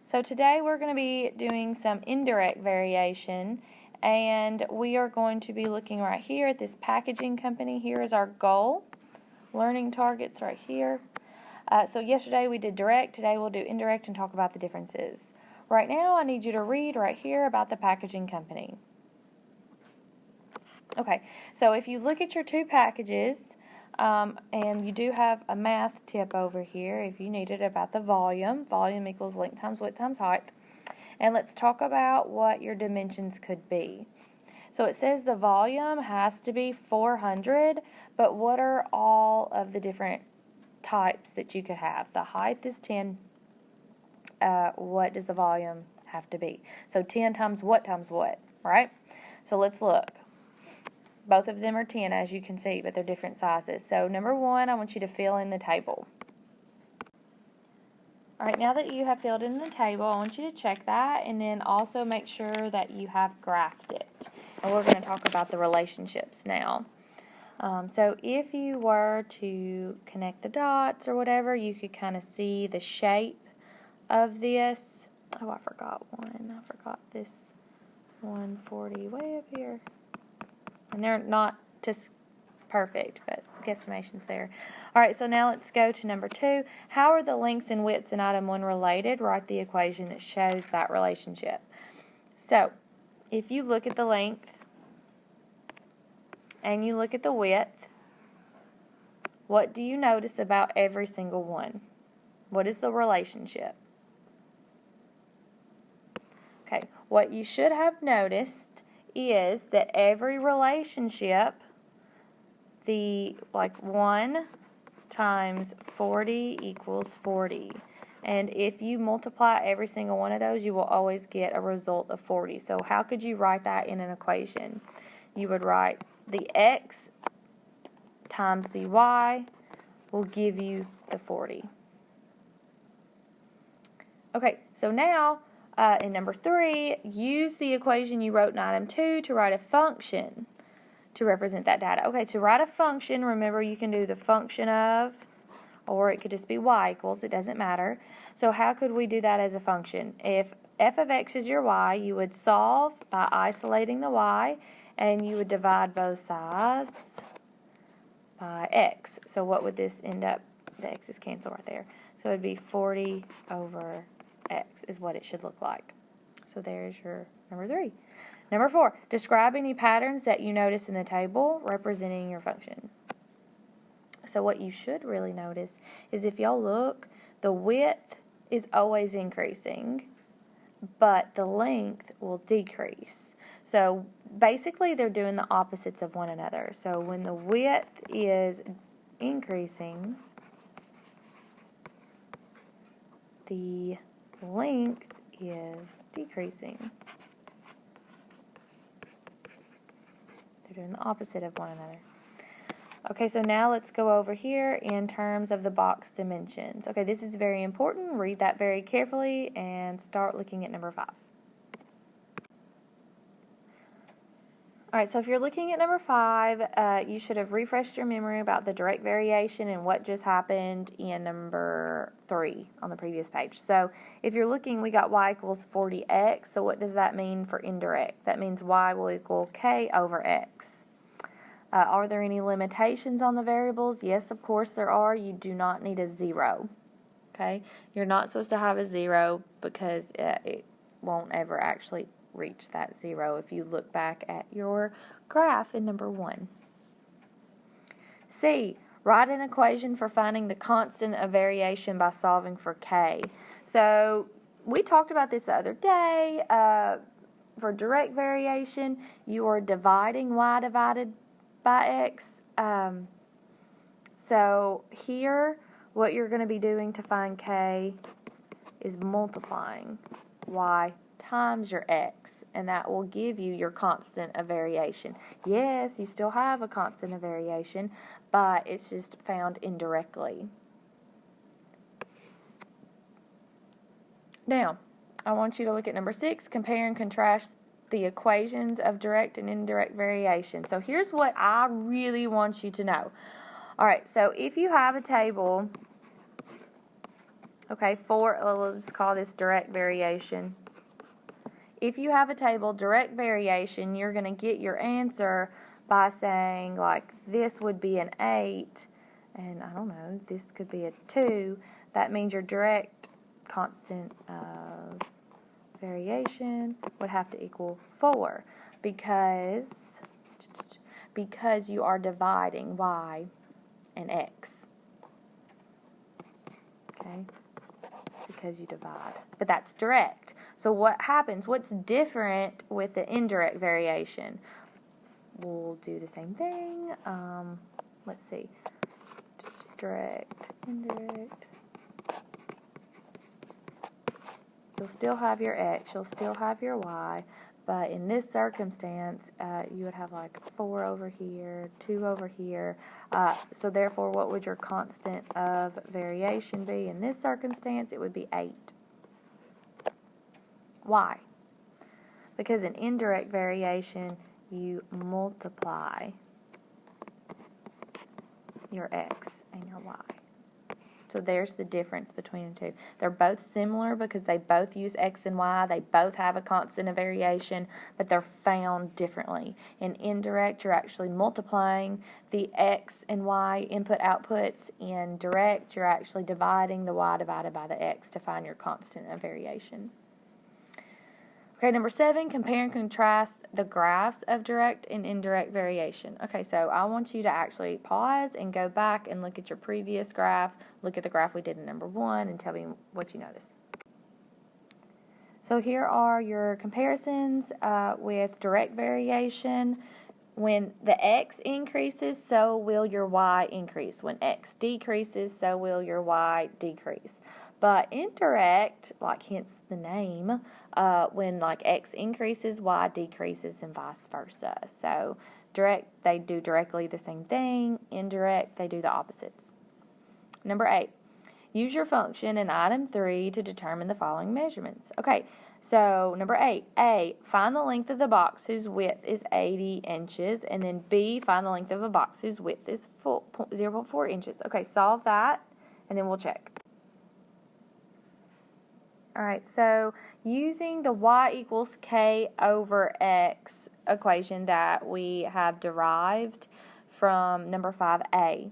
So today we're going to be doing some indirect variation, and we are going to be looking right here at this packaging company. Here is our goal. Learning targets right here. So yesterday we did direct, today we'll do indirect and talk about the differences. Right now I need you to read right here about the packaging company. Okay, so if you look at your two packages, and you do have a math tip over here if you need it about the volume. Volume equals length times width times height. And let's talk about what your dimensions could be. So it says the volume has to be 400, but what are all of the different types that you could have? The height is 10. What does the volume have to be? So 10 times what, right? So let's look. Both of them are 10, as you can see, but they're different sizes. So number one, I want you to fill in the table. All right, now that you have filled in the table, I want you to check that and then also make sure that you have graphed it. And we're going to talk about the relationships now. So if you were to connect the dots or whatever, you could kind of see the shape of this. Oh, I forgot one. I forgot this 140 way up here. And they're not just perfect, but guesstimation's there. All right, so now let's go to number 2. How are the lengths and widths in item 1 related? Write the equation that shows that relationship. So, if you look at the length and you look at the width, what do you notice about every single one? What is the relationship? Okay, what you should have noticed is that every relationship, the 1 times 40 equals 40. And if you multiply every single one of those, you will always get a result of 40. So how could you write that in an equation? You would write the x times the y will give you the 40. Okay, so now in number 3, use the equation you wrote in item 2 to write a function to represent that data. Okay, to write a function, remember you can do the function of, or it could just be y equals, it doesn't matter. So how could we do that as a function? If f of x is your y, you would solve by isolating the y, and you would divide both sides by x. So what would this end up? The x's cancel right there. So it would be 40 over x is what it should look like. So there's your number 3. Number 4, describe any patterns that you notice in the table representing your function. So what you should really notice is if y'all look, the width is always increasing, but the length will decrease. So basically they're doing the opposites of one another. So when the width is increasing, the length is decreasing. They're doing the opposite of one another. Okay, so now let's go over here in terms of the box dimensions. Okay, this is very important. Read that very carefully and start looking at number 5. Alright, so if you're looking at number 5, you should have refreshed your memory about the direct variation and what just happened in number 3 on the previous page. So if you're looking, we got y equals 40x. So what does that mean for indirect? That means y will equal k over x. Are there any limitations on the variables? Yes, of course there are. You do not need a 0. Okay? You're not supposed to have a 0 because it won't ever actually reach that 0 if you look back at your graph in number 1. C, write an equation for finding the constant of variation by solving for k. So we talked about this the other day. For direct variation, you are dividing y divided by x. So here, what you're going to be doing to find k is multiplying y times your x, and that will give you your constant of variation. Yes, you still have a constant of variation, but it's just found indirectly. Now, I want you to look at number 6, compare and contrast the equations of direct and indirect variation. So here's what I really want you to know. All right, so if you have a table Okay, we'll just call this direct variation. If you have a table, direct variation, you're going to get your answer by saying, like, this would be an 8, and I don't know, this could be a 2. That means your direct constant of variation would have to equal 4 because you are dividing y and x. Okay? Because you divide. But that's direct. So what happens? What's different with the indirect variation? We'll do the same thing. Let's see. Direct, indirect. You'll still have your x, you'll still have your y, but in this circumstance, you would have like 4 over here, 2 over here. So therefore, what would your constant of variation be? In this circumstance, it would be 8. Why? Because in indirect variation, you multiply your x and your y. So there's the difference between the two. They're both similar because they both use x and y. They both have a constant of variation, but they're found differently. In indirect, you're actually multiplying the x and y input outputs. In direct, you're actually dividing the y divided by the x to find your constant of variation. Okay, number 7, compare and contrast the graphs of direct and indirect variation. Okay, so I want you to actually pause and go back and look at your previous graph, look at the graph we did in number 1, and tell me what you notice. So here are your comparisons with direct variation. When the x increases, so will your y increase. When x decreases, so will your y decrease. But indirect, like hence the name, when like x increases, y decreases, and vice versa. So direct, they do directly the same thing. Indirect, they do the opposites. Number 8, use your function in item 3 to determine the following measurements. Okay, so number 8, A, find the length of the box whose width is 80 inches, and then B, find the length of a box whose width is 0.4 inches. Okay, solve that, and then we'll check. Alright, so using the y equals k over x equation that we have derived from number 5a,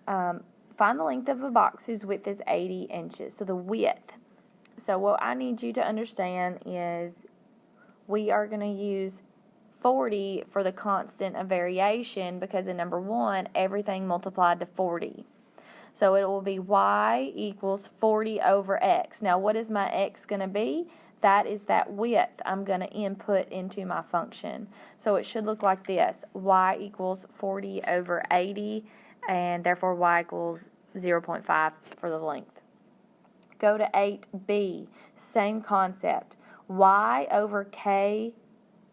find the length of a box whose width is 80 inches. So the width. So what I need you to understand is we are going to use 40 for the constant of variation because in number 1, everything multiplied to 40. So it will be y equals 40 over x. Now, what is my x going to be? That is that width I'm going to input into my function. So it should look like this. Y equals 40 over 80, and therefore y equals 0.5 for the length. Go to 8b. Same concept. Y over k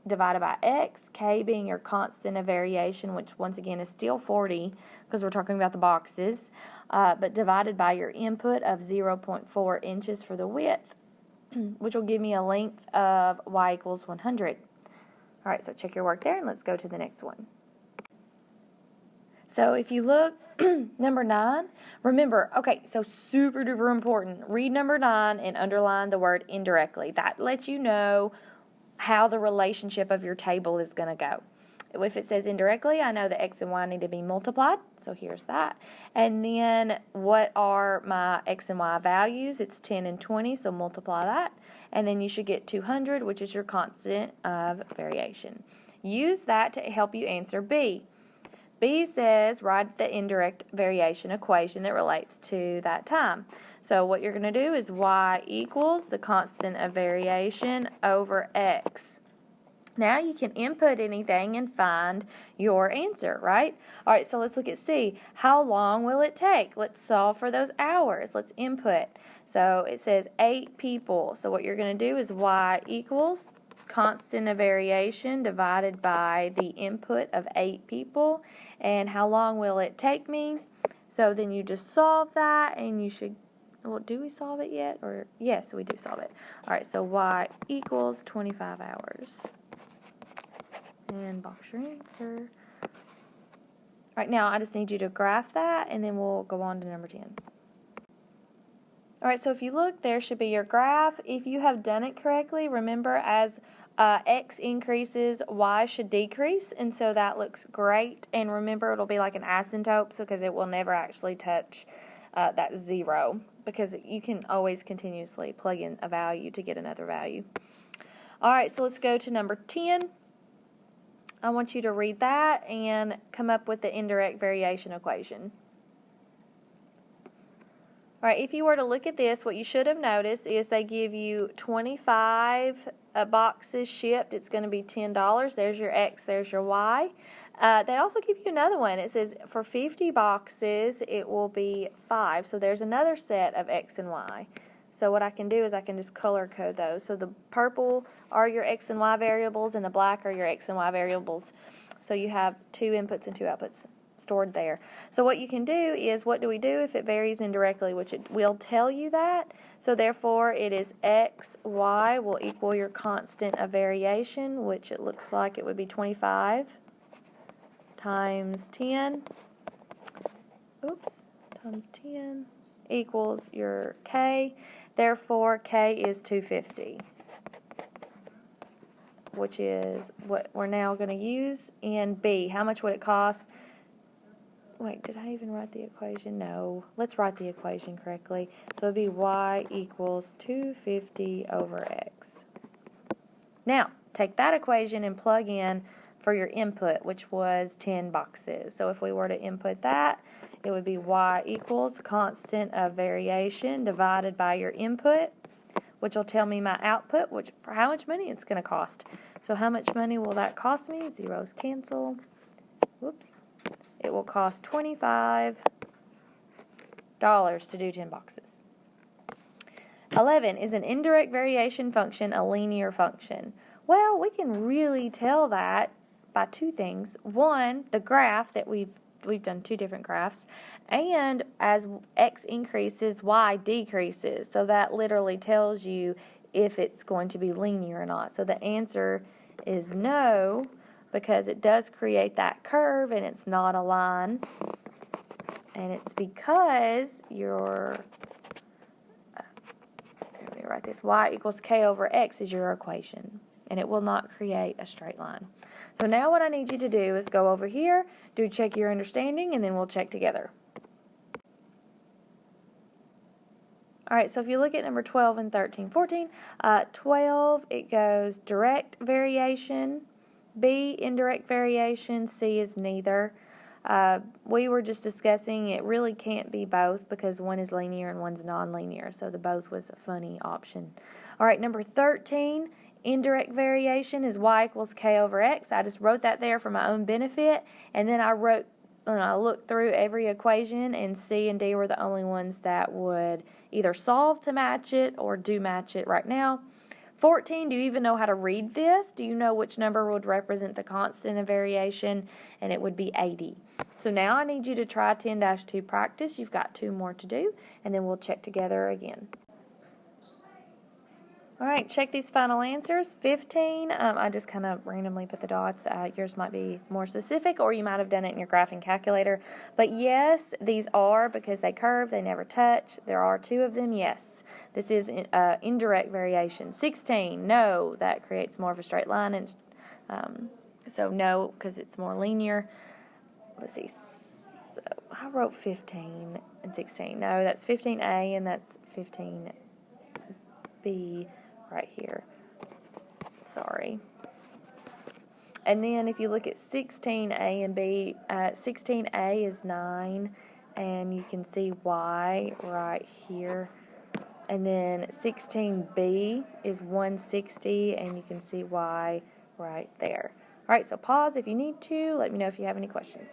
divided by x, k being your constant of variation, which once again is still 40 because we're talking about the boxes, but divided by your input of 0.4 inches for the width, which will give me a length of y equals 100. All right, so check your work there, and let's go to the next one. So if you look, number 9, remember, okay, so super duper important, read number 9 and underline the word indirectly. That lets you know how the relationship of your table is going to go. If it says indirectly, I know that x and y need to be multiplied, so here's that. And then what are my x and y values? It's 10 and 20, so multiply that. And then you should get 200, which is your constant of variation. Use that to help you answer B. B says write the indirect variation equation that relates to that time. So what you're going to do is y equals the constant of variation over x. Now you can input anything and find your answer, right? All right, so let's look at C. How long will it take? Let's solve for those hours. Let's input. So it says 8 people. So what you're going to do is y equals constant of variation divided by the input of 8 people. And how long will it take me? So then you just solve that, and you should, well, do we solve it yet? Or yes, we do solve it. All right, so y equals 25 hours. And box your answer. All right, now I just need you to graph that, and then we'll go on to number 10. All right, so if you look, there should be your graph. If you have done it correctly, remember as x increases, y should decrease, and so that looks great. And remember, it'll be like an asymptote because it will never actually touch that 0, because you can always continuously plug in a value to get another value. All right, so let's go to number 10. I want you to read that and come up with the indirect variation equation. All right, if you were to look at this, what you should have noticed is they give you 25 boxes shipped. It's going to be $10. There's your X, there's your Y. They also give you another one. It says for 50 boxes, it will be 5. So there's another set of X and Y. So what I can do is I can just color code those. So the purple are your X and Y variables, and the black are your X and Y variables. So you have 2 inputs and 2 outputs stored there. So what you can do is, what do we do if it varies indirectly, which it will tell you that. So therefore it is x, y will equal your constant of variation, which it looks like it would be 25 times 10, times 10 equals your k. Therefore k is 250, which is what we're now going to use in B. How much would it cost? Wait, did I even write the equation? No. Let's write the equation correctly. So it would be y equals 250 over x. Now, take that equation and plug in for your input, which was 10 boxes. So if we were to input that, it would be y equals constant of variation divided by your input, which will tell me my output, which for how much money it's going to cost. So how much money will that cost me? Zeros cancel. Whoops. It will cost $25 to do 10 boxes. 11, is an indirect variation function a linear function? Well, we can really tell that by 2 things. One, the graph that we've done 2 different graphs, and as x increases, y decreases. So that literally tells you if it's going to be linear or not. So the answer is no, because it does create that curve and it's not a line. And it's because your, let me write this, y equals k over x is your equation. And it will not create a straight line. So now what I need you to do is go over here, do check your understanding, and then we'll check together. Alright, so if you look at number 12 and 13, 14, 12, it goes direct variation, B, indirect variation, C is neither. We were just discussing it really can't be both because one is linear and one's non-linear, so the both was a funny option. Alright, number 13, indirect variation is y equals k over x. I just wrote that there for my own benefit, and then I looked through every equation, and C and D were the only ones that would either solve to match it or do match it right now. 14, do you even know how to read this? Do you know which number would represent the constant of variation? And it would be 80. So now I need you to try 10-2 practice. You've got 2 more to do, and then we'll check together again. All right, check these final answers. 15, I just kind of randomly put the dots. Yours might be more specific, or you might have done it in your graphing calculator. But yes, these are, because they curve, they never touch. There are 2 of them, yes. This is indirect variation. 16, no, that creates more of a straight line. And so no, because it's more linear. Let's see. So I wrote 15 and 16. No, that's 15A and that's 15B. Right here. Sorry. And then if you look at 16A and B, 16A is 9, and you can see Y right here. And then 16B is 160, and you can see Y right there. All right, so pause if you need to. Let me know if you have any questions.